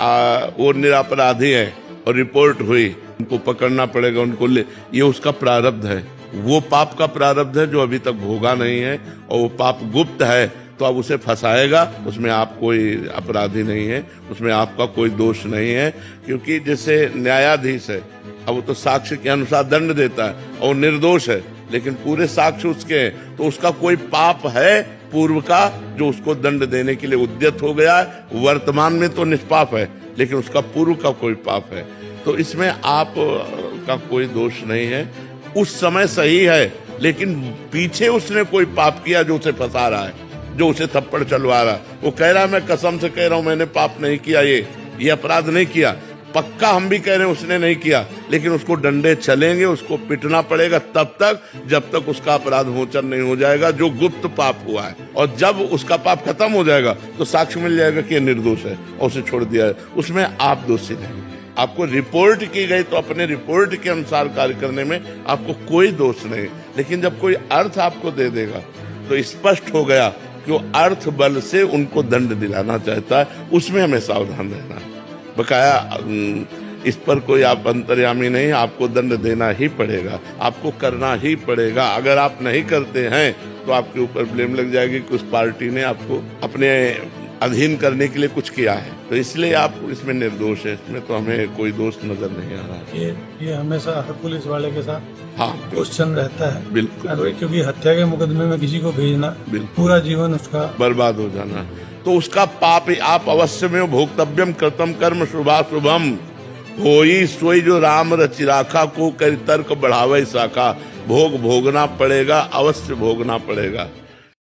वो निरपराधी है और रिपोर्ट हुई, उनको पकड़ना पड़ेगा, उनको ये उसका प्रारब्ध है। वो पाप का प्रारब्ध है जो अभी तक भोगा नहीं है, और वो पाप गुप्त है, तो अब उसे फंसाएगा। उसमें आप कोई अपराधी नहीं है, उसमें आपका कोई दोष नहीं है, क्योंकि जैसे न्यायाधीश है, अब वो तो साक्ष्य के अनुसार दंड देता है और निर्दोष है, लेकिन पूरे साक्ष्य उसके हैं, तो उसका कोई पाप है पूर्व का जो उसको दंड देने के लिए उद्यत हो गया है। वर्तमान में तो निष्पाप है, लेकिन उसका पूर्व का कोई पाप है, तो इसमें आप का कोई दोष नहीं है। उस समय सही है, लेकिन पीछे उसने कोई पाप किया जो उसे फंसा रहा है, जो उसे थप्पड़ चलवा रहा है। वो कह रहा है मैं कसम से कह रहा हूं मैंने पाप नहीं किया, ये अपराध नहीं किया। पक्का हम भी कह रहे हैं उसने नहीं किया, लेकिन उसको डंडे चलेंगे, उसको पिटना पड़ेगा तब तक जब तक उसका अपराध मोचन नहीं हो जाएगा जो गुप्त पाप हुआ है। और जब उसका पाप खत्म हो जाएगा तो साक्ष्य मिल जाएगा कि ये निर्दोष है और उसे छोड़ दिया है। उसमें आप दोषी नहीं। आपको रिपोर्ट की गई तो अपने रिपोर्ट के अनुसार कार्य करने में आपको कोई दोष नहीं, लेकिन जब कोई अर्थ आपको दे देगा तो स्पष्ट हो गया कि वो अर्थ बल से उनको दंड दिलाना चाहता है, उसमें हमें सावधान रहना है। बकाया इस पर कोई आप अंतर्यामी नहीं, आपको दंड देना ही पड़ेगा, आपको करना ही पड़ेगा। अगर आप नहीं करते हैं तो आपके ऊपर ब्लेम लग जाएगी कि उस पार्टी ने आपको अपने अधीन करने के लिए कुछ किया है, तो इसलिए आप इसमें निर्दोष है। इसमें तो हमें कोई दोष नजर नहीं आ रहा। ये हमेशा हर पुलिस वाले के साथ हाँ क्वेश्चन रहता है, बिल्कुल, क्योंकि हत्या के मुकदमे में किसी को भेजना पूरा जीवन उसका बर्बाद हो जाना, तो उसका पाप आप अवश्य में भोक्तव्यम कृतम कर्म शुभाशुभम होई सोई जो राम रचि राखा को कर तर्क बढ़ावे शाखा। भोग भोगना पड़ेगा, अवश्य भोगना पड़ेगा।